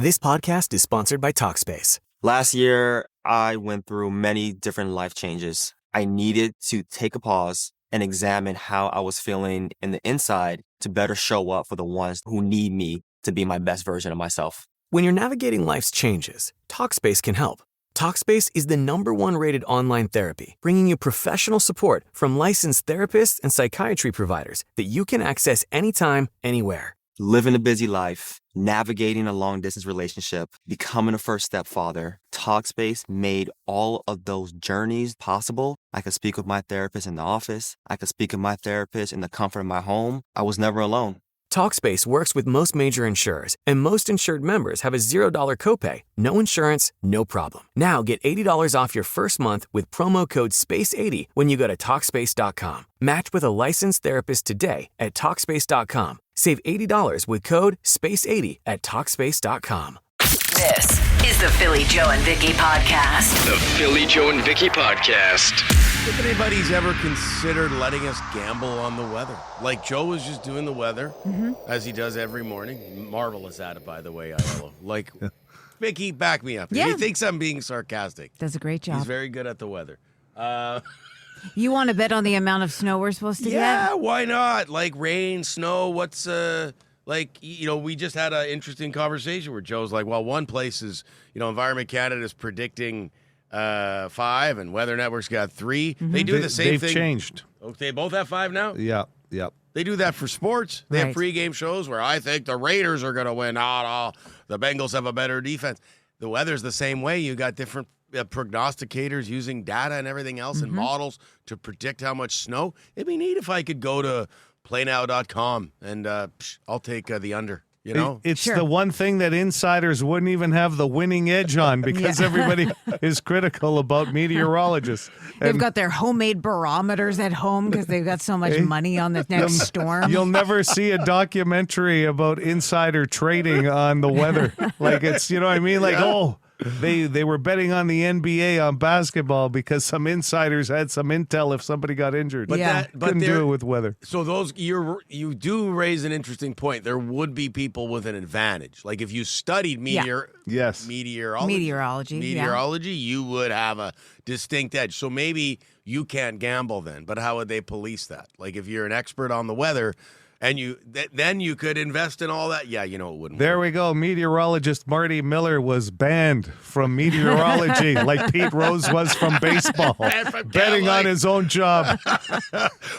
This podcast is sponsored by Talkspace. Last year, I went through many different life changes. I needed to take a pause and examine how I was feeling in the inside to better show up for the ones who need me to be my best version of myself. When you're navigating life's changes, Talkspace can help. Talkspace is the #1 rated online therapy, bringing you professional support from licensed therapists and psychiatry providers that you can access anytime, anywhere. Living a busy life, navigating a long-distance relationship, becoming a first-step father, Talkspace made all of those journeys possible. I could speak with my therapist in the office. I could speak with my therapist in the comfort of my home. I was never alone. Talkspace works with most major insurers, and most insured members have a $0 copay. No insurance, no problem. Now get $80 off your first month with promo code SPACE80 when you go to Talkspace.com. Match with a licensed therapist today at Talkspace.com. Save $80 with code SPACE80 at Talkspace.com. This is the Philly Joe and Vicky podcast. The Philly Joe and Vicky podcast. If anybody's ever considered letting us gamble on the weather, like Joe was just doing the weather, as he does every morning. Marvelous at it, by the way, Aiello. Like, Vicky, back me up. Yeah. He thinks I'm being sarcastic. Does a great job. He's very good at the weather. You want to bet on the amount of snow we're supposed to Yeah, get? why not? Like rain, snow, what's, we just had an interesting conversation where Joe's like, well, one place is, Environment Canada is predicting 5 and Weather Network's got 3. They do the same thing. They've changed. Oh, they both have 5 now? Yeah. They do that for sports. They have Right. pregame shows where I think the Raiders are going to win. The Bengals have a better defense. The weather's the same way. You got different prognosticators using data and everything else and models to predict how much snow. It'd be neat if I could go to playnow.com and I'll take the under. It's Sure. the one thing that insiders wouldn't even have the winning edge on because everybody is critical about meteorologists. They've got their homemade barometers at home because they've got so much money on the next storm. You'll never see a documentary about insider trading on the weather. Like it's, you know what I mean? Like, they were betting on the NBA on basketball because some insiders had some intel if somebody got injured. But Yeah. Couldn't do it with weather. So you do raise an interesting point. There would be people with an advantage. Like if you studied Yes. meteorology, you would have a distinct edge. So maybe you can't gamble then. But how would they police that? Like if you're an expert on the weather and then you could invest in all that. Yeah, it wouldn't There work. we go. Meteorologist Marty Miller was banned from meteorology like Pete Rose was from baseball. Betting on his own job.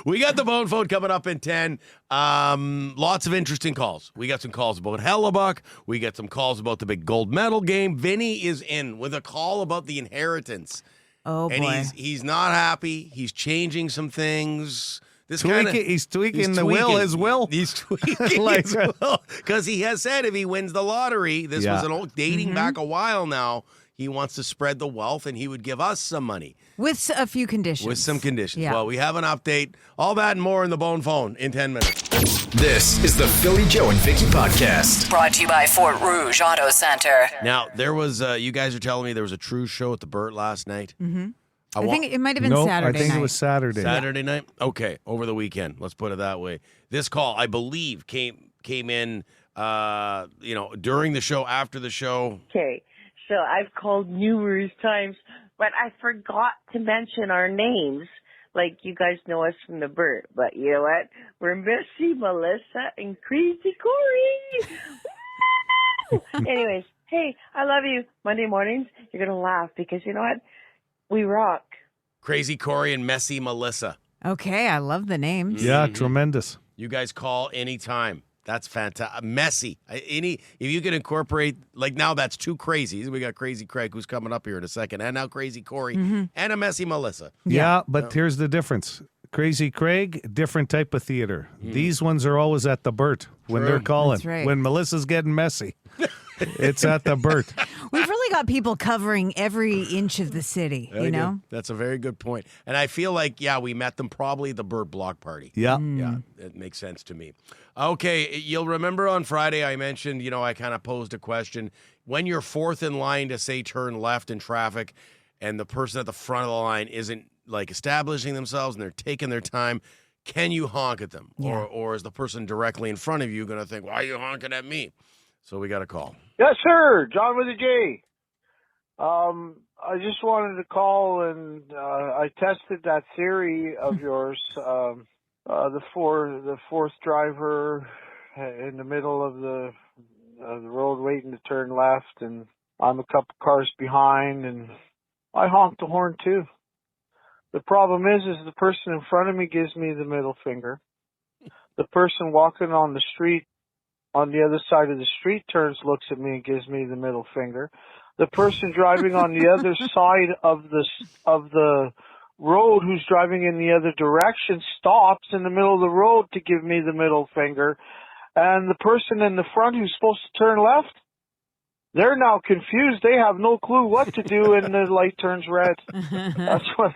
We got the bone phone coming up in 10. Lots of interesting calls. We got some calls about Hellebuck. We got some calls about the big gold medal game. Vinny is in with a call about the inheritance. Oh, boy. And he's not happy. He's changing some things. He's tweaking the will, his will. He's tweaking Like- his will. Because he has said if he wins the lottery, this was an old dating back a while now, he wants to spread the wealth and he would give us some money. With a few conditions. With some conditions. Yeah. Well, we have an update. All that and more in the bone phone in 10 minutes. This is the Philly Joe and Vicky podcast. Brought to you by Fort Rouge Auto Center. Now, there was, you guys are telling me there was a true show at the Burt last night. Mm-hmm. I think it might have been Saturday I think night. it was Saturday. Saturday night? Okay, over the weekend. Let's put it that way. This call, I believe, came in, during the show, after the show. Okay, so I've called numerous times, but I forgot to mention our names. Like, you guys know us from the Burt, but you know what? We're Missy, Melissa, and Crazy Corey. Woo! Anyways, hey, I love you. Monday mornings, you're going to laugh because you know what? We rock. Crazy Corey and Messy Melissa. Okay, I love the names. Yeah, tremendous. You guys call anytime. That's fantastic. Messy. If you can incorporate, like now that's 2 crazies. We got Crazy Craig who's coming up here in a second, and now Crazy Corey and a Messy Melissa. Yeah, but here's the difference. Crazy Craig, different type of theater. These ones are always at the Burt when they're calling. That's right. When Melissa's getting messy, it's at the Burt. We've really got people covering every inch of the city, Very good. That's a very good point. And I feel like, we met them probably at the Burt Block Party. Yeah. Yeah, it makes sense to me. Okay, you'll remember on Friday I mentioned, I kind of posed a question. When you're fourth in line to, say, turn left in traffic and the person at the front of the line isn't, like, establishing themselves and they're taking their time, can you honk at them? Yeah. Or is the person directly in front of you going to think, why are you honking at me? So we got a call. Yes, sir. John with a J. I just wanted to call and I tested that theory of yours. The fourth driver in the middle of the road waiting to turn left, and I'm a couple cars behind, and I honked the horn too. The problem is the person in front of me gives me the middle finger. The person walking on the street on the other side of the street turns, looks at me, and gives me the middle finger. The person driving on the other side of the road who's driving in the other direction stops in the middle of the road to give me the middle finger. And the person in the front who's supposed to turn left, they're now confused. They have no clue what to do, and the light turns red. That's what.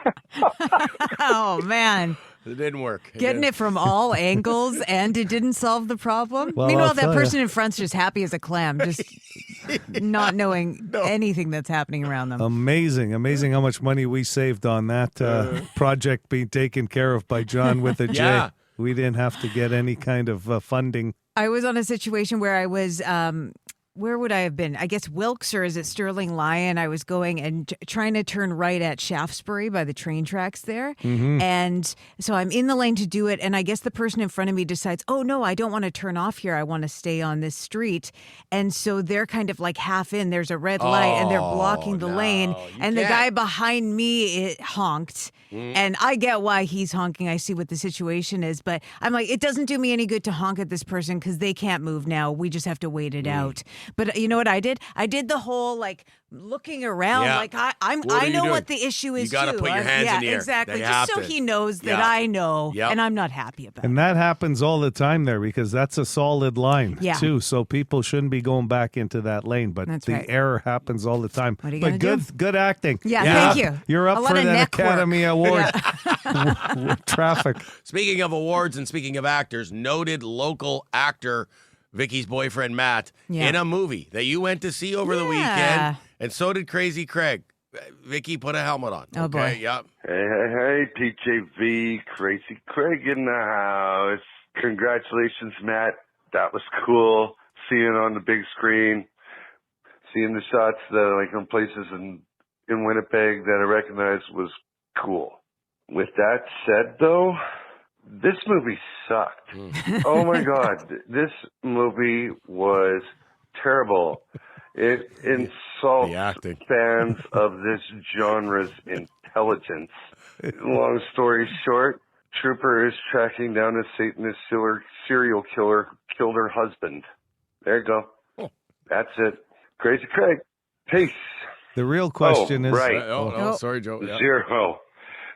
Oh, man. It didn't work. Getting it from all angles, and it didn't solve the problem. Well, Meanwhile, I'll that tell person in front's just happy as a clam, just not knowing anything that's happening around them. Amazing how much money we saved on that project being taken care of by John with a J. Yeah. We didn't have to get any kind of funding. I was on a situation where I was, where would I have been? I guess Wilkes, or is it Sterling Lyon? I was going and trying to turn right at Shaftesbury by the train tracks there. Mm-hmm. And so I'm in the lane to do it. And I guess the person in front of me decides, oh, no, I don't want to turn off here. I want to stay on this street. And so they're kind of like half in. There's a red light and they're blocking the lane. And the guy behind me honked. And I get why he's honking. I see what the situation is. But I'm like, it doesn't do me any good to honk at this person because they can't move now. We just have to wait it out. But you know what I did? I did the whole like looking around. Yeah. Like I What know doing? what the issue is. You got to too. put your hands in the air. Exactly. They Just have so to. he knows that Yeah. I know, Yep. and I'm not happy about it. And that happens all the time there because that's a solid line too. So people shouldn't be going back into that lane. But That's the right. error happens all the time. What are you but gonna good acting. Yeah, thank you. You're A up lot for of that neck work. Academy Award. Traffic. Speaking of awards and speaking of actors, noted local actor Vicky's boyfriend Matt in a movie that you went to see over the weekend, and so did Crazy Craig. Vicky, put a helmet on. Oh, boy. Yep. Hey, TJV, Crazy Craig in the house. Congratulations, Matt. That was cool. Seeing it on the big screen, seeing the shots that are like in places in Winnipeg that I recognized was cool. With that said, though, this movie sucked. Oh my God, this movie was terrible. It insults fans of this genre's intelligence. Long story short, Trooper is tracking down a Satanist serial killer who killed her husband. There you go. That's it. Crazy Craig. Peace. The real question is... Right. Sorry, Joe. Yeah. 0.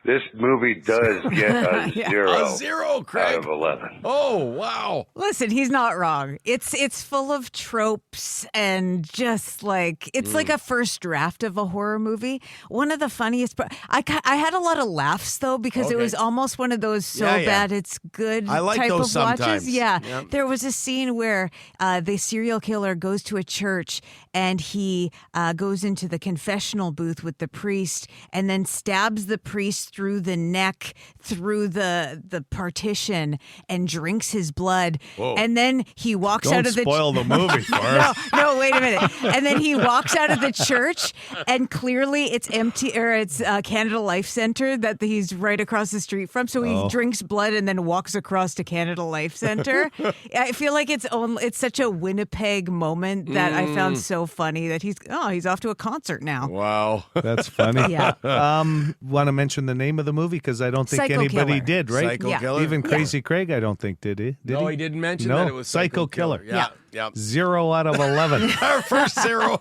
This movie does get a 0. A 0, Craig. Out of 11. Oh, wow. Listen, he's not wrong. It's full of tropes and just like it's like a first draft of a horror movie. One of the funniest. I had a lot of laughs though because it was almost one of those bad it's good I like type those of watches. sometimes. Yeah, Yep. there was a scene where the serial killer goes to a church and he goes into the confessional booth with the priest and then stabs the priest through the neck, through the partition, and drinks his blood. Whoa. And then he walks Don't out of the spoil the movie for us. No, wait a minute. And then he walks out of the church, and clearly it's empty, or it's Canada Life Center that he's right across the street from. So he drinks blood and then walks across to Canada Life Center. I feel like it's such a Winnipeg moment that I found so funny that he's off to a concert now. Wow. That's funny. Yeah. Want to mention the name of the movie because I don't think Psycho anybody Killer. did, right? Psycho Killer? Even Crazy Craig, I don't think did he? Did No, he? he didn't mention No, that it was Psycho Killer. Yeah. Yep. 0 out of 11. Our first 0.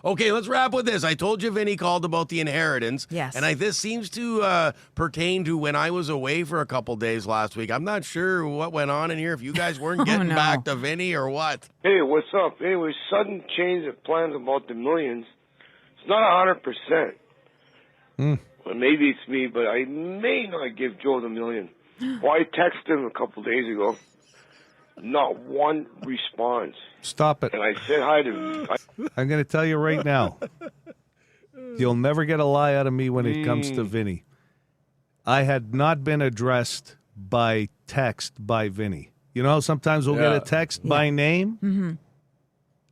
Okay, let's wrap with this. I told you Vinny called about the inheritance. Yes. And this seems to pertain to when I was away for a couple days last week. I'm not sure what went on in here, if you guys weren't getting back to Vinny or what. Hey, what's up? Anyway, sudden change of plans about the millions. It's not 100%. Well, maybe it's me, but I may not give Joe the million. Well, I texted him a couple days ago. Not one response. Stop it. And I said hi to... I'm going to tell you right now. You'll never get a lie out of me when it comes to Vinny. I had not been addressed by text by Vinny. You know, sometimes we'll get a text by name. Mm-hmm.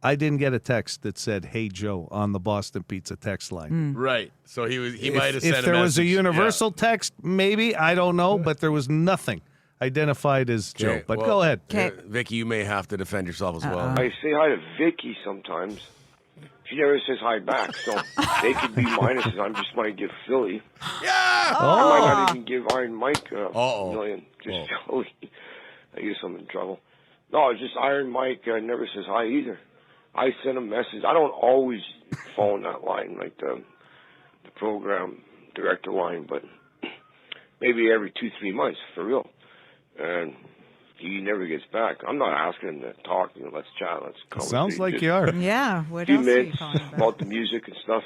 I didn't get a text that said, "Hey Joe" on the Boston Pizza text line. Right. So he might have sent if there was a message. universal text, maybe, I don't know, but there was nothing identified as Joe. Okay, But well, go ahead. Vicky, you may have to defend yourself as well. I say hi to Vicky sometimes. She never says hi back, so they could be minuses. I just might give Philly. Yeah! I might not even give Iron Mike a million. Just Philly. I guess I'm in trouble. No, it's just Iron Mike never says hi either. I send a message. I don't always phone that line, like the program director line, but maybe every 2-3 months, for real. And he never gets back. I'm not asking him to talk. Let's chat. Let's conversate. Sounds like you are. Yeah. What few else are you minutes calling about? about the music and stuff.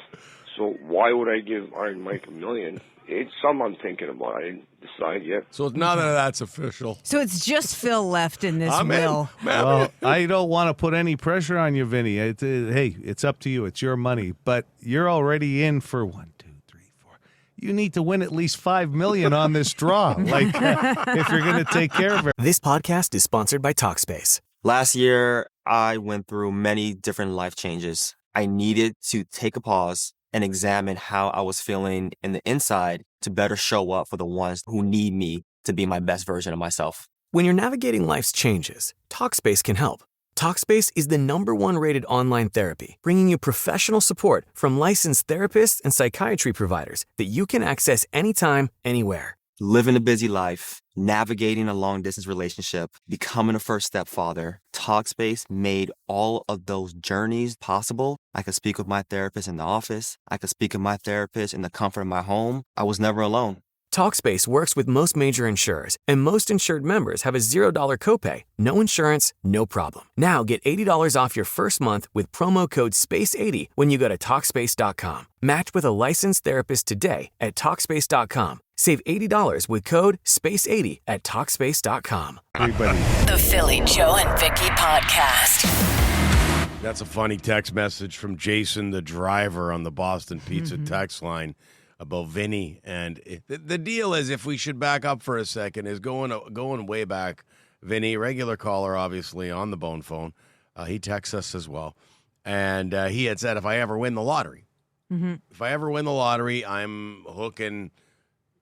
So why would I give Iron Mike $1 million? It's something I'm thinking about. I didn't decide yet. So none of that's official. So it's just Phil left in this I'm will. Well, I don't want to put any pressure on you, Vinny. Hey, it's up to you. It's your money. But you're already in for 1, 2, 3, 4. You need to win at least $5 million on this draw. Like, if you're going to take care of it. This podcast is sponsored by Talkspace. Last year, I went through many different life changes. I needed to take a pause and examine how I was feeling in the inside to better show up for the ones who need me to be my best version of myself. When you're navigating life's changes, Talkspace can help. Talkspace is the #1 rated online therapy, bringing you professional support from licensed therapists and psychiatry providers that you can access anytime, anywhere. Living a busy life, navigating a long-distance relationship, becoming a first-step father, Talkspace made all of those journeys possible. I could speak with my therapist in the office. I could speak with my therapist in the comfort of my home. I was never alone. Talkspace works with most major insurers, and most insured members have a $0 copay, no insurance, no problem. Now get $80 off your first month with promo code SPACE80 when you go to Talkspace.com. Match with a licensed therapist today at Talkspace.com. Save $80 with code SPACE80 at Talkspace.com. Everybody. The Philly, Joe, and Vicky podcast. That's a funny text message from Jason, the driver, on the Boston Pizza text line about Vinny. And the deal is, if we should back up for a second, is going way back. Vinny, regular caller, obviously, on the bone phone. He texts us as well. And he had said, if I ever win the lottery, if I ever win the lottery, I'm hooking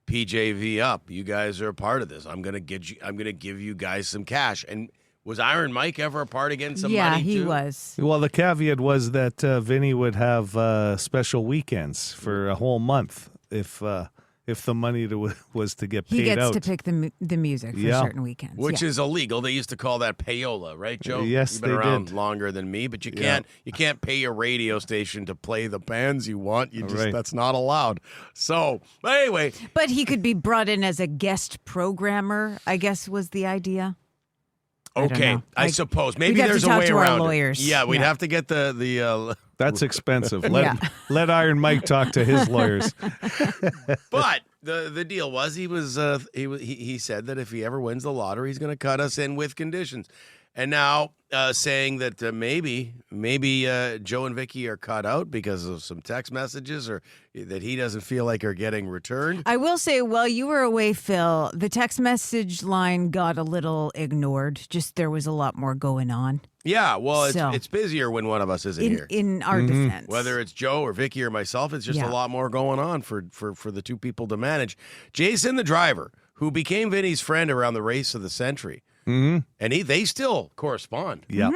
PJV up. You guys are a part of this. I'm gonna give you guys some cash. And was Iron Mike ever a part of getting some money? Yeah, he too? was. Well, the caveat was that Vinny would have special weekends for a whole month if the money was to get paid out. He gets to pick the music for certain weekends. Which is illegal. They used to call that payola, right, Joe? Yes, You've been they around did. longer than me, but you can't pay a radio station to play the bands you want. That's not allowed. So, anyway. But he could be brought in as a guest programmer, I guess was the idea. Okay, I suppose. Maybe we'd have there's to a talk way to our around lawyers. it. Yeah, we'd have to get the That's expensive. Let Iron Mike talk to his lawyers. But the deal was he said that if he ever wins the lottery, he's going to cut us in with conditions. And now saying that maybe Joe and Vicky are cut out because of some text messages or that he doesn't feel like are getting returned. I will say, while you were away, Phil, the text message line got a little ignored. Just there was a lot more going on. Yeah, well, it's busier when one of us isn't here. In our defense. Whether it's Joe or Vicky or myself, it's just a lot more going on for the two people to manage. Jason, the driver, who became Vinny's friend around the race of the century. And they still correspond. Yeah.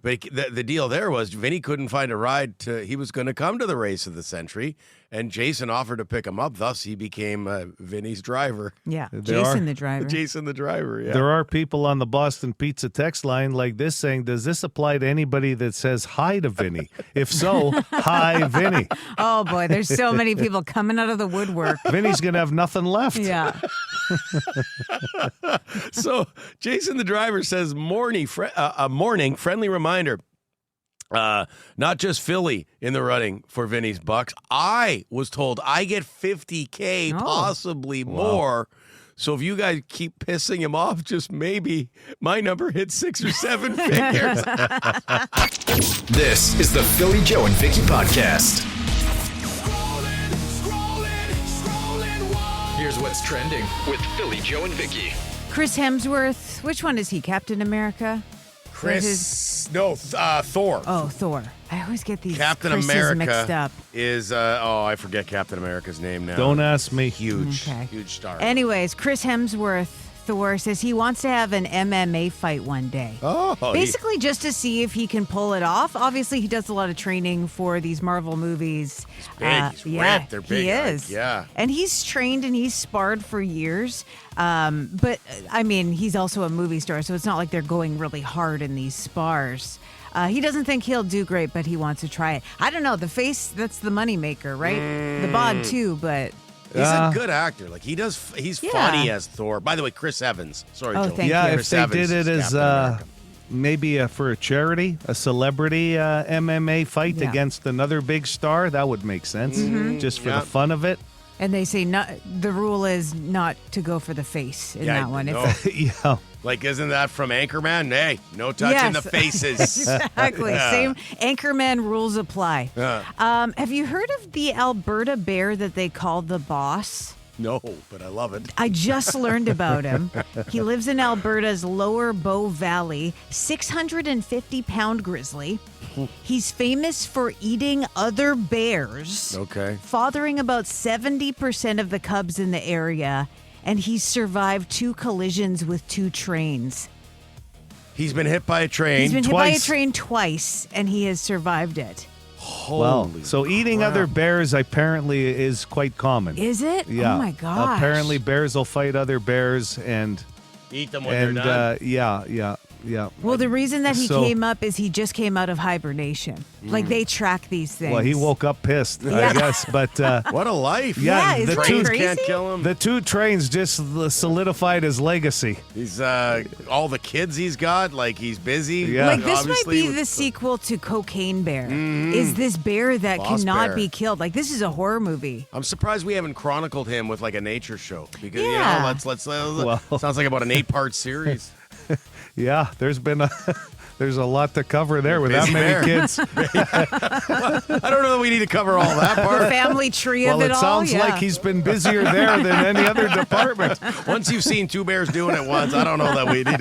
But the deal there was Vinny couldn't find a ride he was going to come to the race of the century, and Jason offered to pick him up. Thus, he became Vinny's driver. Yeah, Jason the driver. Jason the driver, yeah. There are people on the Boston Pizza text line like this saying, does this apply to anybody that says hi to Vinny? If so, hi, Vinny. Oh, boy, there's so many people coming out of the woodwork. Vinny's going to have nothing left. Yeah. So Jason the driver says, morning friendly reminder. Not just Philly in the running for Vinny's bucks. I was told I get $50K, possibly more. So if you guys keep pissing him off, just maybe my number hits 6 or 7 figures. This is the Philly, Joe, and Vicky podcast. Here's what's trending with Philly, Joe, and Vicky. Chris Hemsworth, which one is he? Captain America? Chris Thor. Oh, Thor. I always get these Captain Chris's America mixed up. is I forget Captain America's name now. Don't ask me. Huge star. Anyways, Chris Hemsworth, Thor, says he wants to have an MMA fight one day. Oh, basically just to see if he can pull it off. Obviously, he does a lot of training for these Marvel movies. He's big. He's ripped. They're big. He is. Yeah. And he's trained and he's sparred for years. But, I mean, he's also a movie star, so it's not like they're going really hard in these spars. He doesn't think he'll do great, but he wants to try it. I don't know. The face, that's the moneymaker, right? The bod, too, but... He's a good actor. Like he's funny as Thor. By the way, Chris Evans. Sorry, Joe. Thank you. Chris If they Evans did it is as Captain America. maybe for a charity, a celebrity MMA fight against another big star, that would make sense. Just for the fun of it. And they say the rule is not to go for the face in that one. No. Yeah. Like, isn't that from Anchorman? Hey, no touching the faces. Exactly. Same Anchorman rules apply. Have you heard of the Alberta bear that they call the Boss? No, but I love it. I just learned about him. He lives in Alberta's Lower Bow Valley, 650-pound grizzly. He's famous for eating other bears. Okay. Fathering about 70% of the cubs in the area, and he's survived 2 collisions with 2 trains. He's been hit by a train. He's been twice. hit by a train twice, and he has survived it. Holy so eating crap. other bears apparently is quite common. Is it? Yeah. Oh my gosh. Apparently bears will fight other bears and eat them when they're done. Yeah. Well, the reason that he So- came up is he just came out of hibernation. Like, they track these things. Well, he woke up pissed, I guess. But What a life. Yeah, the isn't that Trains crazy? can't kill him. the 2 trains just solidified his legacy. He's all the kids he's got, like he's busy. Yeah. Like, this might obviously, be with the sequel to Cocaine Bear. Is this bear that Boss cannot bear. be killed? Like, this is a horror movie. I'm surprised we haven't chronicled him with like a nature show because Yeah. let's Well- sounds like about an 8-part series. Yeah, there's a lot to cover there with that Busy many bear. kids. I don't know that we need to cover all that The part. family tree Well, of it it all. sounds Yeah. like he's been busier there than any other department. Once you've seen 2 bears doing it once, I don't know that we need.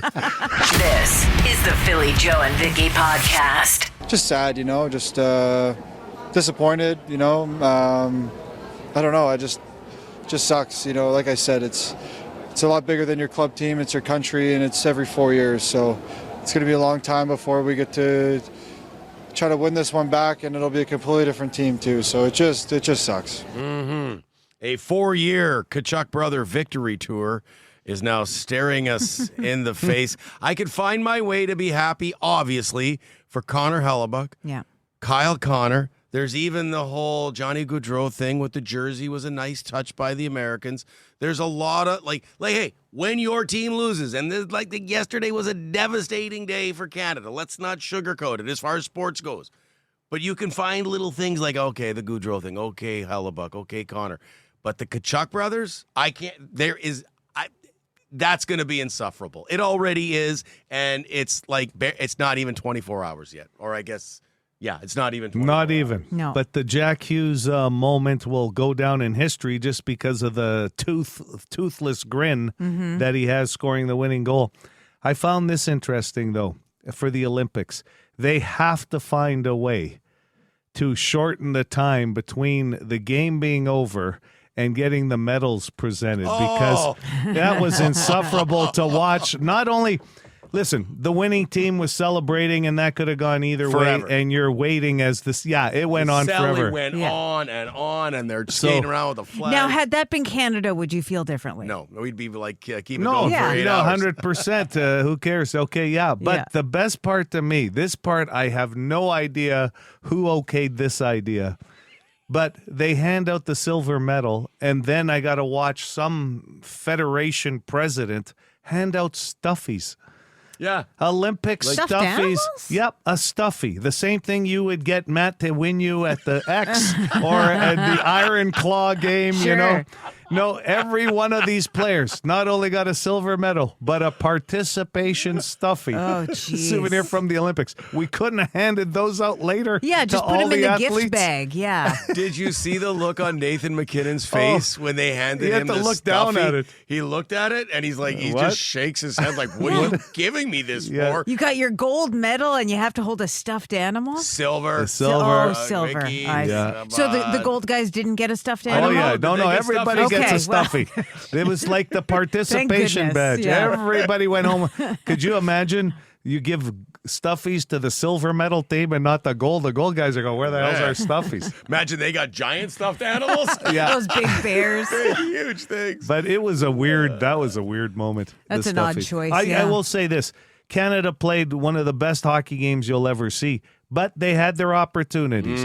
This is the Philly Joe and Vicky podcast. Just sad, just disappointed, I don't know, it just sucks, like I said, it's a lot bigger than your club team, it's your country, and it's every 4 years, so it's going to be a long time before we get to try to win this one back, and it'll be a completely different team too, so it just sucks. A 4-year Kachuk Brother victory tour is now staring us in the face. I could find my way to be happy, obviously, for Connor Hellebuck, Yeah. Kyle Connor. There's even the whole Johnny Gaudreau thing with the jersey was a nice touch by the Americans. There's a lot of like, hey, when your team loses, and yesterday was a devastating day for Canada. Let's not sugarcoat it as far as sports goes. But you can find little things like, okay, the Gaudreau thing, okay, Hellebuck, okay, Connor. But the Kachuk brothers, that's going to be insufferable. It already is, and it's it's not even 24 hours yet. Or I guess, yeah, it's not even 24 Not even. hours. No. But the Jack Hughes moment will go down in history just because of the toothless grin that he has scoring the winning goal. I found this interesting, though, for the Olympics. They have to find a way to shorten the time between the game being over and getting the medals presented because that was insufferable to watch. Not only... Listen, the winning team was celebrating, and that could have gone either Forever. way, and you're waiting as this. Yeah, it went on forever. Went Yeah. on, and they're skating around with a flag. Now, had that been Canada, would you feel differently? No, we'd be like, keep it No, going Yeah. for 8 hours. 100%. Who cares? Okay, yeah. But Yeah. the best part to me, this part, I have no idea who okayed this idea. But they hand out the silver medal, and then I got to watch some federation president hand out stuffies. Yeah. Olympic Stuffed stuffies. animals? Yep, a stuffy. The same thing you would get Matt to win you at the X or at the Iron Claw game, Sure. No, every one of these players not only got a silver medal, but a participation stuffy. Oh, geez. Souvenir from the Olympics. We couldn't have handed those out later. Yeah, just to put all them in the athletes. gift bag. Yeah. Did you see the look on Nathan McKinnon's face when they handed he had him to the look stuffy? down at it. He looked at it and he's like, he What? just shakes his head like, what are you giving me this for? You got your gold medal and you have to hold a stuffed animal? Silver. The silver. Oh, silver. Vicky, I see. Yeah. So the gold guys didn't get a stuffed Oh, animal? yeah. No, They get everybody stuffy. gets a Okay, well. stuffy. It was like the participation goodness, badge. yeah. Everybody went home. Could you imagine you give stuffies to the silver medal team and not the gold? The gold guys are going, where the hell's our stuffies? Imagine they got giant stuffed animals. Yeah. Those big bears. They're huge things. But that was a weird moment. That's the an odd stuffy. choice, I yeah. will say this. Canada played one of the best hockey games you'll ever see, but they had their opportunities.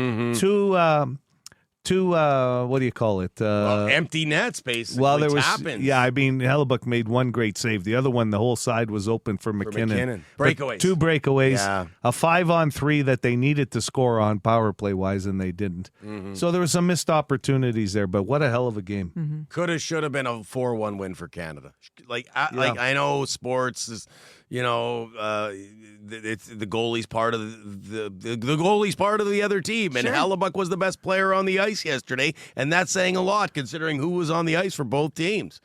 Two, what do you call it? Empty nets, basically. Well, there was, Tap-ins. yeah, I mean, Hellebuck made one great save. The other one, the whole side was open for McKinnon. But Breakaways. 2 breakaways, Yeah. a 5-on-3 that they needed to score on power play wise, and they didn't. So there were some missed opportunities there, but what a hell of a game. Coulda, should have been a 4-1 win for Canada. Like I know sports is, it's the goalie's part of the goalie's part of the other team, and Hellebuck was the best player on the ice yesterday, and that's saying a lot considering who was on the ice for both teams.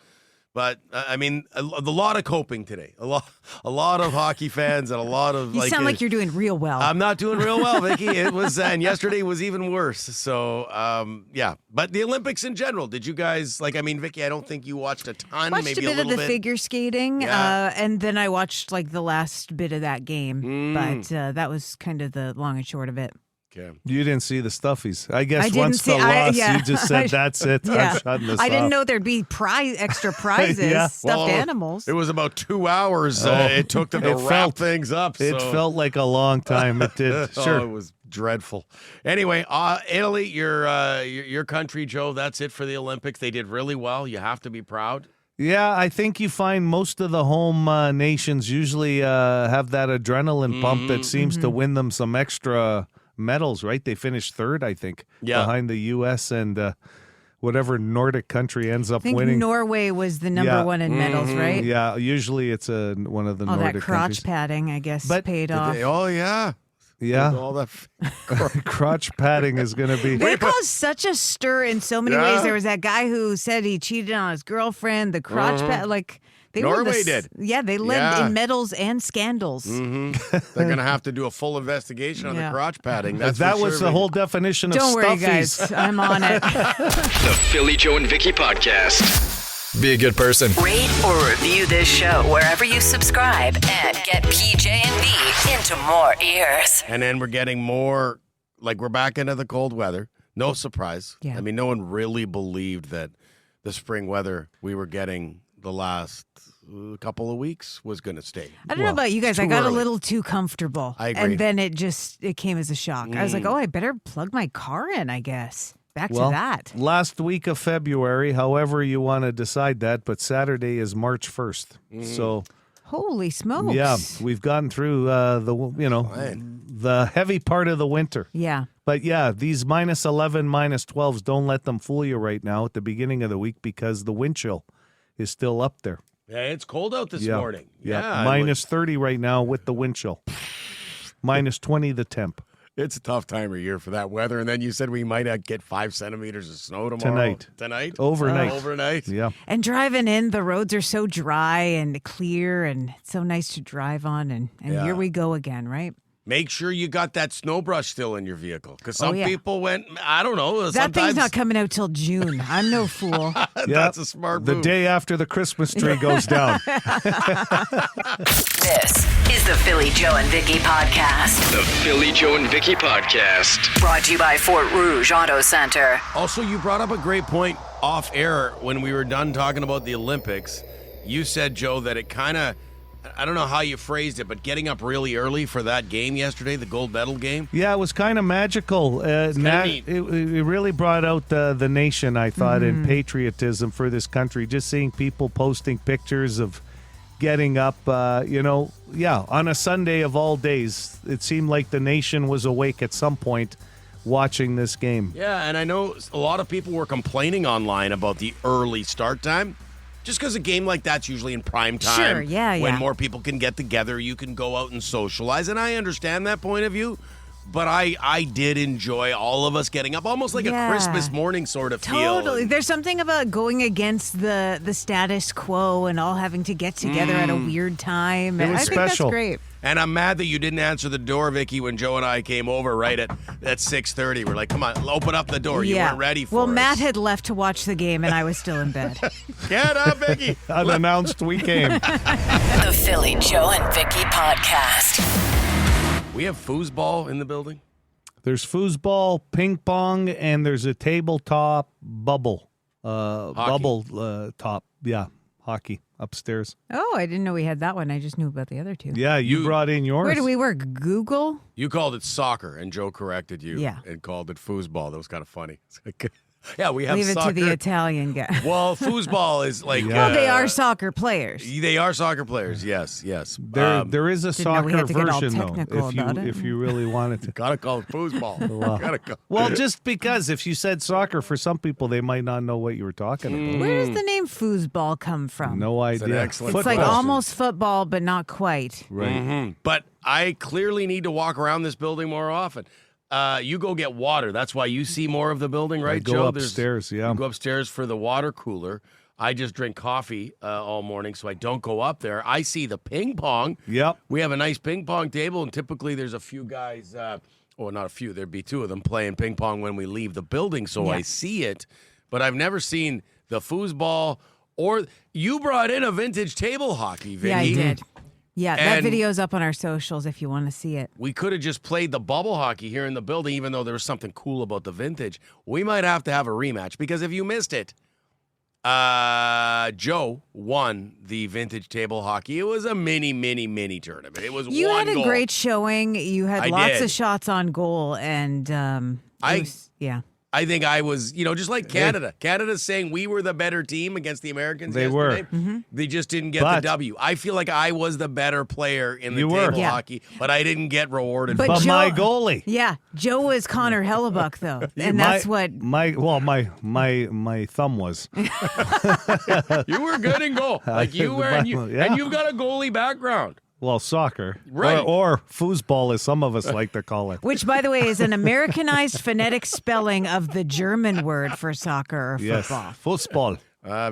But I mean, a lot of coping today. A lot of hockey fans and a lot of You sound like you're doing real well. I'm not doing real well, Vicky. It was, and yesterday was even worse. So, yeah. But the Olympics in general, did you guys like? I mean, Vicky, I don't think you watched a ton. Watched maybe a bit of little the figure skating, Yeah. and then I watched like the last bit of that game. But that was kind of the long and short of it. Okay. You didn't see the stuffies. I guess I didn't once see- the I- loss, yeah. you just said, that's it. Yeah. I'm shutting this I didn't off. know there'd be extra prizes, Yeah. stuffed animals. It was about 2 hours it took them to It wrap felt- things up. It so- felt like a long time. It did. Sure. Oh, it was dreadful. Anyway, Italy, your country, Joe. That's it for the Olympics. They did really well. You have to be proud. Yeah, I think you find most of the home nations usually have that adrenaline pump that seems to win them some extra medals, right? They finished third, I think, behind the U.S. and whatever Nordic country ends up I think winning. Norway was the number one in medals, right? Yeah, usually it's one of the All Nordic that crotch countries. padding, I guess, But paid off. Oh, yeah. Yeah. All that Crotch padding is going to be... They caused such a stir in so many ways. There was that guy who said he cheated on his girlfriend, the crotch pad, like... They Norway did. Yeah, they led in medals and scandals. They're going to have to do a full investigation on the crotch padding. That's that for was sure, the Vicky. whole definition of Don't worry, stuffies. guys. I'm on it. The Philly Joe and Vicky Podcast. Be a good person. Rate or review this show wherever you subscribe and get PJ and V into more ears. And then we're getting more, like we're back into the cold weather. No surprise. Yeah. I mean, no one really believed that the spring weather we were getting the last couple of weeks was going to stay. I don't know about you guys. I too got a early. little too comfortable. I agree. And then it came as a shock. I was like, oh, I better plug my car in, I guess. Back to that. Last week of February, however you want to decide that, but Saturday is March 1st. So, Holy smokes. yeah, we've gotten through the heavy part of the winter. Yeah. But yeah, these minus 11, minus 12s, don't let them fool you right now at the beginning of the week because the wind chill is still up there. Yeah, it's cold out this Yeah. morning. Yeah, minus 30 right now with the wind chill. Minus 20 the temp. It's a tough time of year for that weather. And then you said we might get 5 centimeters of snow tomorrow. Tonight. Overnight. Overnight. Yeah. And driving in, the roads are so dry and clear and it's so nice to drive on. And here we go again, right? Make sure you got that snow brush still in your vehicle. Because some yeah. people went, I don't know. That sometimes thing's not coming out till June. I'm no fool. That's a smart The move. day after the Christmas tree goes down. This is the Philly Joe and Vicky Podcast. The Philly Joe and Vicky Podcast. Brought to you by Fort Rouge Auto Center. Also, you brought up a great point off air when we were done talking about the Olympics. You said, Joe, that it kind of, I don't know how you phrased it, but getting up really early for that game yesterday, the gold medal game. Yeah, it was kind of magical. neat. It really brought out the nation, I thought, and patriotism for this country. Just seeing people posting pictures of getting up, on a Sunday of all days. It seemed like the nation was awake at some point watching this game. Yeah, and I know a lot of people were complaining online about the early start time. Just because a game like that's usually in prime time. Sure, yeah. When more people can get together, you can go out and socialize. And I understand that point of view. But I did enjoy all of us getting up, almost like a Christmas morning sort of feel. Totally. There's something about going against the status quo and all having to get together at a weird time. It was I special. think that's great. And I'm mad that you didn't answer the door, Vicky, when Joe and I came over right at 6:30. We're like, come on, open up the door. You weren't ready for us. Well, Matt had left to watch the game, and I was still in bed. Get up, Vicky. Unannounced, we came. The Philly Joe and Vicky Podcast. We have foosball in the building. There's foosball, ping pong, and there's a tabletop bubble. Top. Yeah, hockey upstairs. Oh, I didn't know we had that one. I just knew about the other two. Yeah, you brought in yours. Where do we work? Google? You called it soccer, and Joe corrected you. Yeah. And called it foosball. That was kind of funny. It's like, yeah, we have Leave it soccer. to the Italian guy. Well, foosball is like... Well, they are soccer players. They are soccer players, yes. There is a Didn't know we soccer had to get all version, though, technical about it. if you really wanted to. Gotta call it foosball. Well, just because if you said soccer, for some people, they might not know what you were talking about. Where does the name foosball come from? No idea. an excellent It's like question. almost football, but not quite. Right. But I clearly need to walk around this building more often. You go get water. That's why you see more of the building, right, I go Joe? upstairs, yeah. You go upstairs for the water cooler. I just drink coffee all morning, so I don't go up there. I see the ping pong. Yep. We have a nice ping pong table, and typically there's a few guys, or not a few, there'd be two of them playing ping pong when we leave the building, so I see it. But I've never seen the foosball, or you brought in a vintage table hockey, Vinny. Yeah, I did. Yeah, that And- video's up on our socials if you want to see it. We could have just played the bubble hockey here in the building, even though there was something cool about the vintage. We might have to have a rematch, because if you missed it, Joe won the vintage table hockey. It was a mini tournament. It was You one had a goal. great showing. You had I lots did. of shots on goal, and yeah. I think I was, just like Canada. Canada's saying we were the better team against the Americans They were. yesterday. They just didn't get But- the W. I feel like I was the better player in the You were. table Yeah. hockey, but I didn't get rewarded But for it. But my goalie. Yeah, Joe was Connor Hellebuck though, and My- that's what. my thumb was. You were good in goal. Like you were, and you've got a goalie background. Well, soccer. Right. Or foosball, as some of us like to call it. Which, by the way, is an Americanized phonetic spelling of the German word for soccer or Yes. football. Football.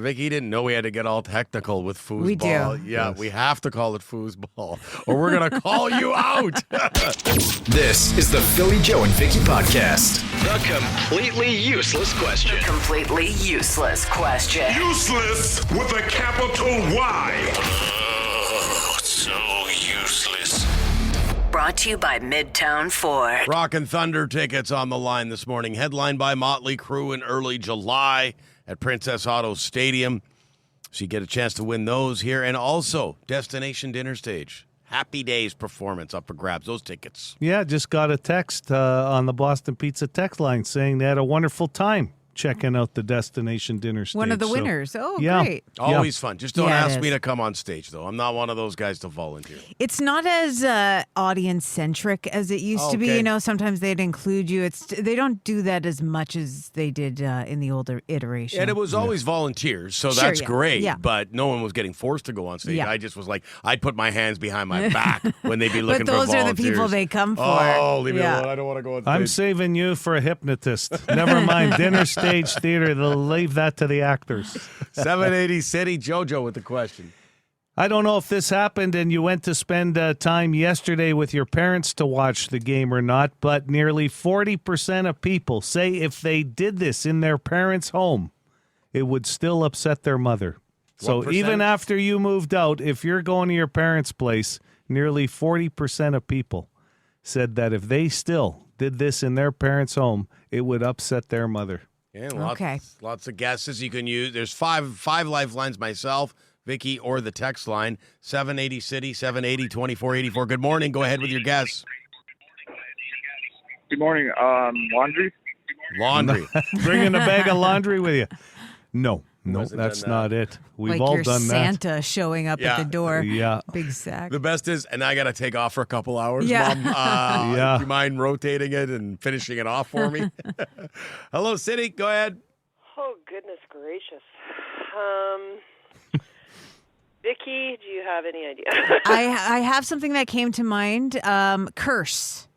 Vicky didn't know we had to get all technical with foosball. We do. Yeah, Yes. we have to call it foosball, or we're going to call you out. This is the Philly Joe and Vicky Podcast. The completely useless question. Completely useless question. Useless with a capital Y. So useless. Brought to you by Midtown Ford. Rock and Thunder tickets on the line this morning. Headlined by Motley Crue in early July at Princess Auto Stadium. So you get a chance to win those here. And also, Destination Dinner Stage. Happy Days performance up for grabs. Those tickets. Yeah, just got a text on the Boston Pizza text line saying they had a wonderful time checking out the Destination Dinner Stage. One of the So, winners. Oh, yeah. great. Always fun. Just don't Yeah, it ask me is. to come on stage, though. I'm not one of those guys to volunteer. It's not as audience-centric as it used to be. Okay. You know, sometimes they'd include you. They don't do that as much as they did in the older iteration. And it was always volunteers, so Sure, that's yeah. great. Yeah. But no one was getting forced to go on stage. Yeah. I just was like, I'd put my hands behind my back when they'd be looking But for those are the volunteers. people they come for. Oh, leave me Yeah. alone. I don't want to go on stage. I'm saving you for a hypnotist. Never mind. Dinner Stage Theater. They'll leave that to the actors. 780 City JoJo with the question. I don't know if this happened and you went to spend time yesterday with your parents to watch the game or not, but nearly 40% of people say if they did this in their parents' home, it would still upset their mother. So What even percentage? after you moved out, if you're going to your parents' place, nearly 40% of people said that if they still did this in their parents' home, it would upset their mother. Yeah, Okay. lots of guesses you can use. There's five lifelines myself, Vicky, or the text line, 780 City, 780-2484. Good morning. Go ahead with your guess. Good morning. Laundry? Laundry. Bringing a bag of laundry with you. No. No, hasn't that's done that? not it. We've like all your done that. Santa showing up at the door. Yeah. Big sack. The best is, and I got to take off for a couple hours, Yeah. Mom. Yeah. Do you mind rotating it and finishing it off for me? Hello, City. Go ahead. Oh, goodness gracious. Vicky, do you have any idea? I have something that came to mind. Curse.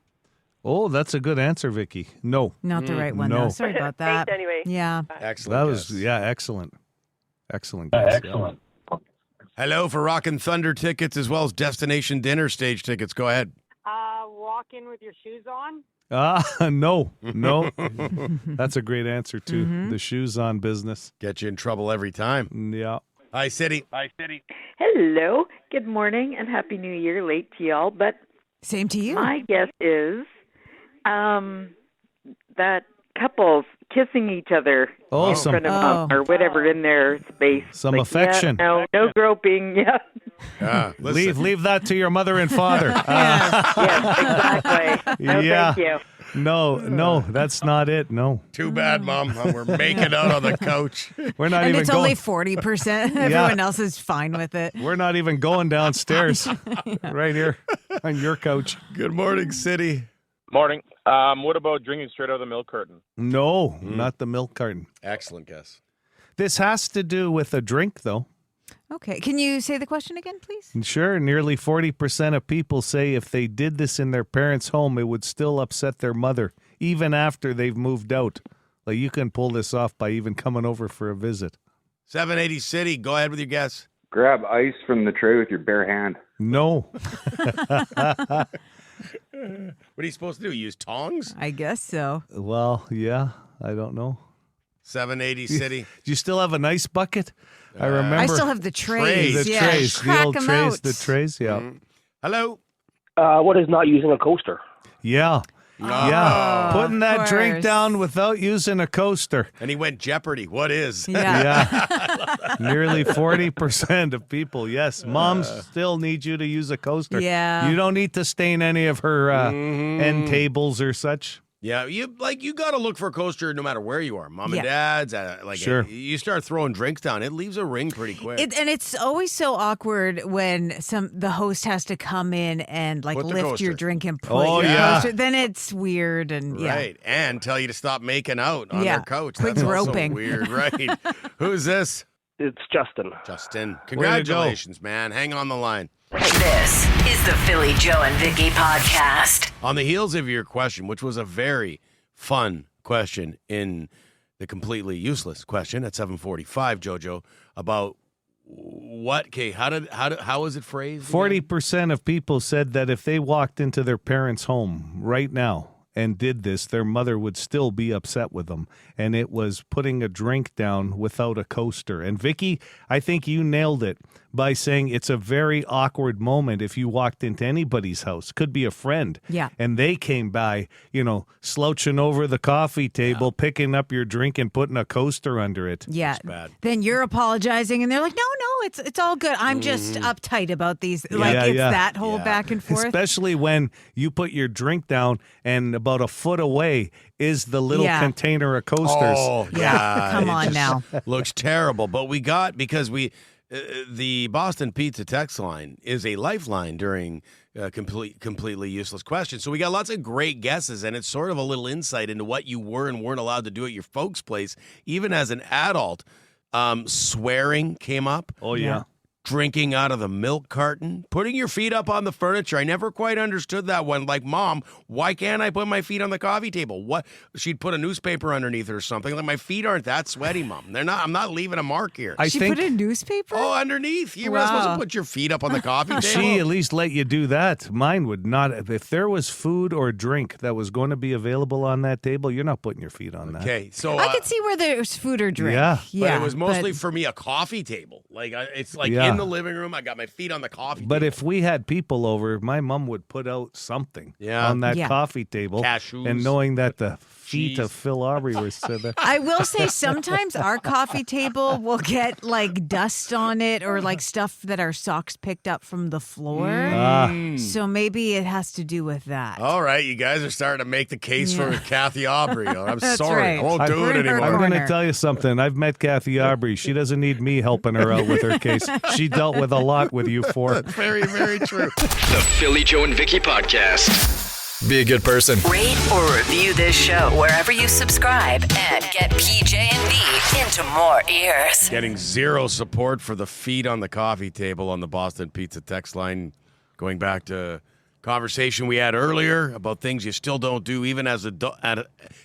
Oh, that's a good answer, Vicky. No. Not the right one, No. though. Sorry about that. Thanks anyway. Yeah. Excellent. That was, excellent. Excellent. guess, Excellent. Hello for Rockin' Thunder tickets as well as Destination Dinner stage tickets. Go ahead. Walk in with your shoes on? No. That's a great answer, too. The shoes on business. Get you in trouble every time. Yeah. Hi, City. Hello. Good morning and Happy New Year. Late to y'all, but Same to you. my guess is that couples kissing each other Oh, in some- front of them or whatever in their space. Some affection. Yeah, no groping. Yeah. Leave that to your mother and father. Yes, exactly. No, Yeah. thank you. No, that's not it. No. Too bad, Mom. We're making out on the couch. We're not And even it's going. only 40%. Everyone else is fine with it. We're not even going downstairs. Right here on your couch. Good morning, City. Morning. What about drinking straight out of the milk carton? No, not the milk carton. Excellent guess. This has to do with a drink, though. Okay. Can you say the question again, please? Sure, nearly 40% of people say if they did this in their parents' home, it would still upset their mother, even after they've moved out. Like, you can pull this off by even coming over for a visit. 780 City. Go ahead with your guess. Grab ice from the tray with your bare hand. No. What are you supposed to do? Use tongs? I guess so. Well, yeah, I don't know. 780 City. Do you still have an ice bucket? I remember. I still have the trays. The yeah. trays, the Crack old 'em trays, out. the trays, yeah. Hello. What is not using a coaster? Yeah. Yeah. Putting that of drink course. down without using a coaster. And he went Jeopardy. What is? Yeah. Nearly 40% of people, yes. Moms still need you to use a coaster. Yeah. You don't need to stain any of her end tables or such. Yeah, you got to look for a coaster no matter where you are. Mom and Dad's, Sure. You start throwing drinks down, it leaves a ring pretty quick. And it's always so awkward when the host has to come in and Put the lift your coaster. drink and put Oh, your yeah. coaster. Then it's weird and Right, and tell you to stop making out on Yeah. their couch. Quit That's groping. also weird, right? Who's this? It's Justin. Justin. Congratulations, man. Hang on the line. This is the Philly Joe and Vicky podcast. On the heels of your question, which was a very fun question in the completely useless question at 7:45, Jojo, about what? Okay, how was it phrased? 40% of people said that if they walked into their parents' home right now and did this, their mother would still be upset with them. And it was putting a drink down without a coaster. And Vicky, I think you nailed it by saying it's a very awkward moment if you walked into anybody's house. Could be a friend. Yeah. And they came by, slouching over the coffee table, picking up your drink and putting a coaster under it. Yeah. bad. Then you're apologizing and they're like, no, it's all good. I'm just uptight about these. Like it's that whole back and forth. Especially when you put your drink down and about a foot away is the little container of coasters. Oh, Yeah, God. come It on just now. Looks terrible. But because the Boston Pizza text line is a lifeline during completely useless questions. So we got lots of great guesses, and it's sort of a little insight into what you were and weren't allowed to do at your folks' place, even as an adult. Swearing came up. Oh, yeah. Drinking out of the milk carton, putting your feet up on the furniture. I never quite understood that one. Like, Mom, why can't I put my feet on the coffee table? What? She'd put a newspaper underneath it or something. Like, my feet aren't that sweaty, Mom. They're not. I'm not leaving a mark here. She put a newspaper? Oh, underneath. You were not supposed to put your feet up on the coffee table. She at least let you do that. Mine would not. If there was food or drink that was going to be available on that table, you're not putting your feet on that. Okay, so I could see where there's food or drink. Yeah. but it was mostly for me a coffee table. Like it's like Yeah. in the living room. I got my feet on the coffee But table. if we had people over, my mom would put out something Yeah. on that Yeah. coffee table. Cashews. And knowing that the feet of Phil Aubrey were said there. I will say sometimes our coffee table will get like dust on it or like stuff that our socks picked up from the floor. So maybe it has to do with that. All right, you guys are starting to make the case for Kathy Aubrey. I'm That's sorry. right. I won't do it anymore. I'm going to tell you something. I've met Kathy Aubrey. She doesn't need me helping her out with her case. She dealt with a lot with you four. Very, very true. The Philly Joe and Vicky Podcast. Be a good person. Rate or review this show wherever you subscribe and get PJ and V into more ears. Getting zero support for the feet on the coffee table on the Boston Pizza text line. Going back to conversation we had earlier about things you still don't do, even as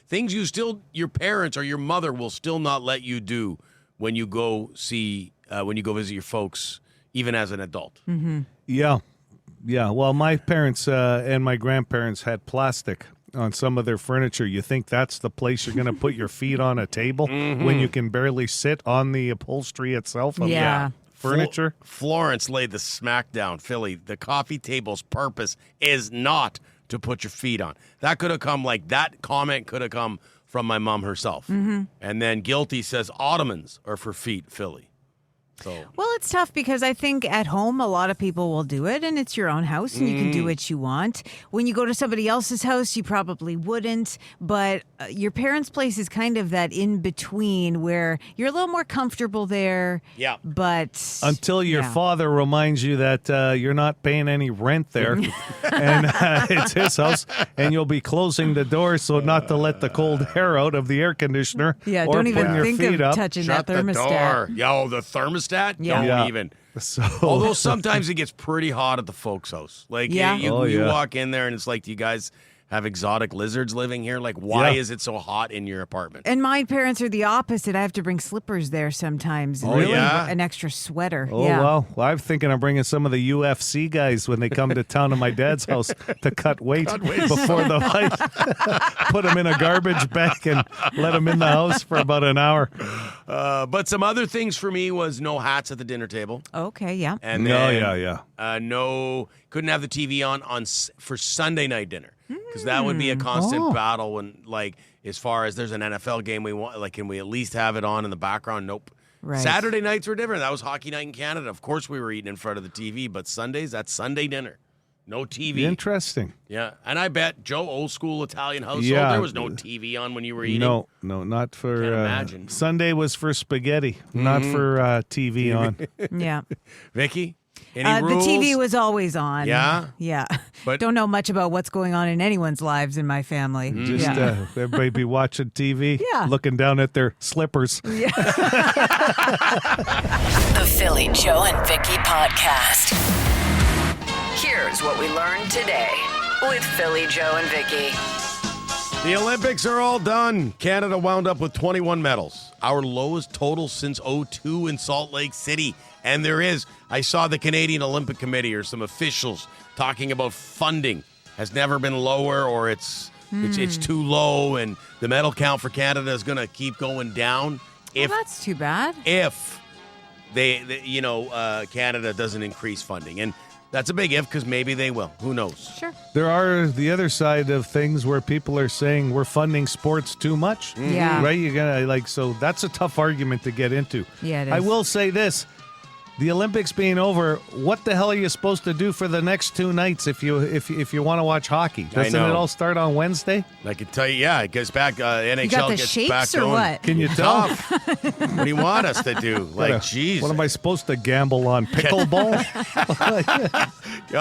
things your parents or your mother will still not let you do when you go visit your folks, even as an adult. Mm-hmm. Yeah. Well, my parents and my grandparents had plastic on some of their furniture. You think that's the place you're going to put your feet on a table when you can barely sit on the upholstery itself of the furniture? Florence laid the smackdown. Philly, the coffee table's purpose is not to put your feet on. That comment could have come from my mom herself. Mm-hmm. And then Guilty says ottomans are for feet, Philly. So. Well, it's tough because I think at home a lot of people will do it and it's your own house and you can do what you want. When you go to somebody else's house, you probably wouldn't. But your parents' place is kind of that in between where you're a little more comfortable there. Yeah. But until your father reminds you that you're not paying any rent there and it's his house and you'll be closing the door so not to let the cold air out of the air conditioner. Yeah, or don't even your think feet of up. touching Shut that thermostat. the door. Yo, the thermostat? Yeah. Don't even. So, although sometimes it gets pretty hot at the folks' house. Like, you walk in there and it's like, do you guys have exotic lizards living here? Like, why is it so hot in your apartment? And my parents are the opposite. I have to bring slippers there sometimes. Oh, really? yeah? An extra sweater. Oh, well, I'm thinking of bringing some of the UFC guys when they come to town to my dad's house to cut weight before the fight. Put them in a garbage bag and let them in the house for about an hour. But some other things for me was no hats at the dinner table. Okay, yeah. And then, couldn't have the TV on for Sunday night dinner. Because that would be a constant battle when, like, as far as there's an NFL game we want, like, can we at least have it on in the background? Nope. Right. Saturday nights were different. That was hockey night in Canada. Of course we were eating in front of the TV, but Sundays, that's Sunday dinner. No TV. Interesting. Yeah. And I bet, Joe, old school Italian household, there was no TV on when you were eating. No, not for... Can't imagine. Sunday was for spaghetti, not for TV on. Yeah. Vicky? Any rules? The TV was always on. Yeah? Yeah. But don't know much about what's going on in anyone's lives in my family. Just everybody be watching TV, looking down at their slippers. The Philly Joe and Vicky Podcast. Here's what we learned today with Philly Joe and Vicky. The Olympics are all done. Canada wound up with 21 medals, our lowest total since '02 in Salt Lake City. And I saw the Canadian Olympic Committee or some officials talking about funding has never been lower, or it's too low, and the medal count for Canada is going to keep going down. That's too bad. If Canada doesn't increase funding, and that's a big if because maybe they will. Who knows? Sure. There are the other side of things where people are saying we're funding sports too much. Yeah. Right? You're gonna so that's a tough argument to get into. Yeah, it is. I will say this. The Olympics being over, what the hell are you supposed to do for the next 2 nights if you want to watch hockey? Doesn't it all start on Wednesday? I can tell you, it gets back. NHL you got the gets shakes back or going. what? Can you tell? What do you want us to do? Like, jeez. What am I supposed to gamble on? Pickleball?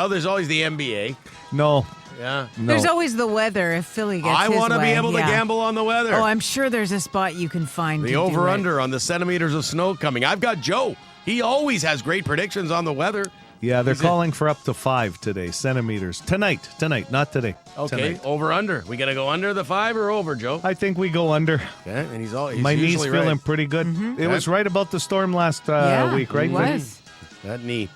There's always the NBA. No. Yeah. No. There's always the weather if Philly gets I want to be able to gamble on the weather. Oh, I'm sure there's a spot you can find. The over-under on the centimeters of snow coming. I've got Joe. He always has great predictions on the weather. Yeah, they're calling for up to 5 today, centimeters. Tonight, not today. Okay, tonight. Over-under. We going to go under the 5 or over, Joe? I think we go under. Okay, and he's My knee's usually feeling right. pretty good. Mm-hmm. It was right about the storm last week, right? It was. That knee.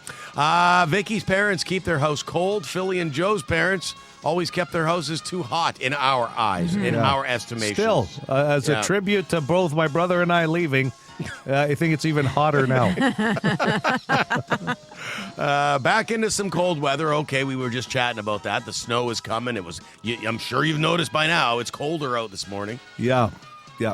Vicky's parents keep their house cold. Philly and Joe's parents always kept their houses too hot in our eyes, in our estimation. Still, as a tribute to both my brother and I leaving, I think it's even hotter now. Back into some cold weather. Okay, we were just chatting about that. The snow is coming. I'm sure you've noticed by now, it's colder out this morning. Yeah.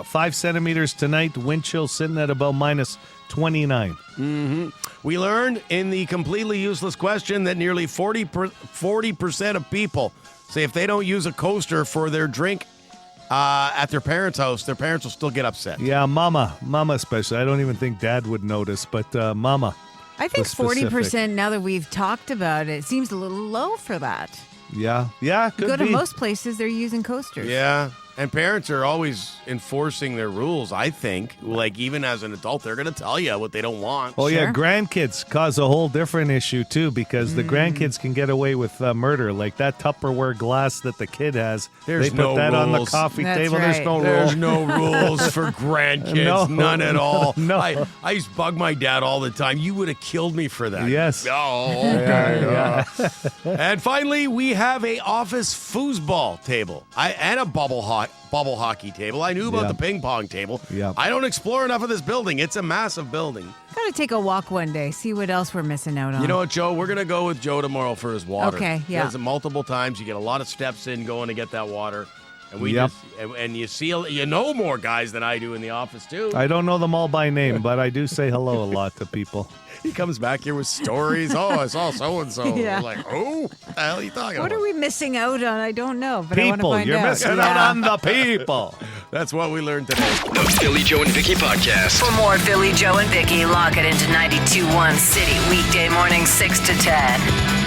5 centimeters tonight. Wind chill sitting at about minus 29. Mm-hmm. We learned in the completely useless question that nearly 40% of people say if they don't use a coaster for their drink at their parents' house, their parents will still get upset. Yeah, Mama especially. I don't even think Dad would notice, but Mama. I think 40%, now that we've talked about it, seems a little low for that. Yeah, could You go to be. most places, they're using coasters. Yeah. And parents are always enforcing their rules, I think. Like, even as an adult, they're going to tell you what they don't want. Oh, yeah, grandkids cause a whole different issue, too, because the grandkids can get away with murder. Like that Tupperware glass that the kid has, There's they put no that on the rules. coffee That's table. right. There's no rules for grandkids. No. None at all. No. I used to bug my dad all the time. You would have killed me for that. Yes. Oh. Yeah. And finally, we have a office foosball table and a bubble hockey table. I knew about the ping pong table. Yeah. I don't explore enough of this building. It's a massive building. Got to take a walk one day, see what else we're missing out on. You know what, Joe? We're going to go with Joe tomorrow for his water. Okay, yeah. He does it multiple times. You get a lot of steps in going to get that water. And we Yep. and you know more guys than I do in the office, too. I don't know them all by name, but I do say hello a lot to people. He comes back here with stories. Oh, I saw so-and-so. Yeah. We're like, oh, what the hell are you talking What about? are we missing out on? I don't know, but I want to People, find you're out. missing out on the people. That's what we learned today. The Philly Joe and Vicky Podcast. For more Philly, Joe, and Vicky, lock it into 92.1 City, weekday morning 6 to 10.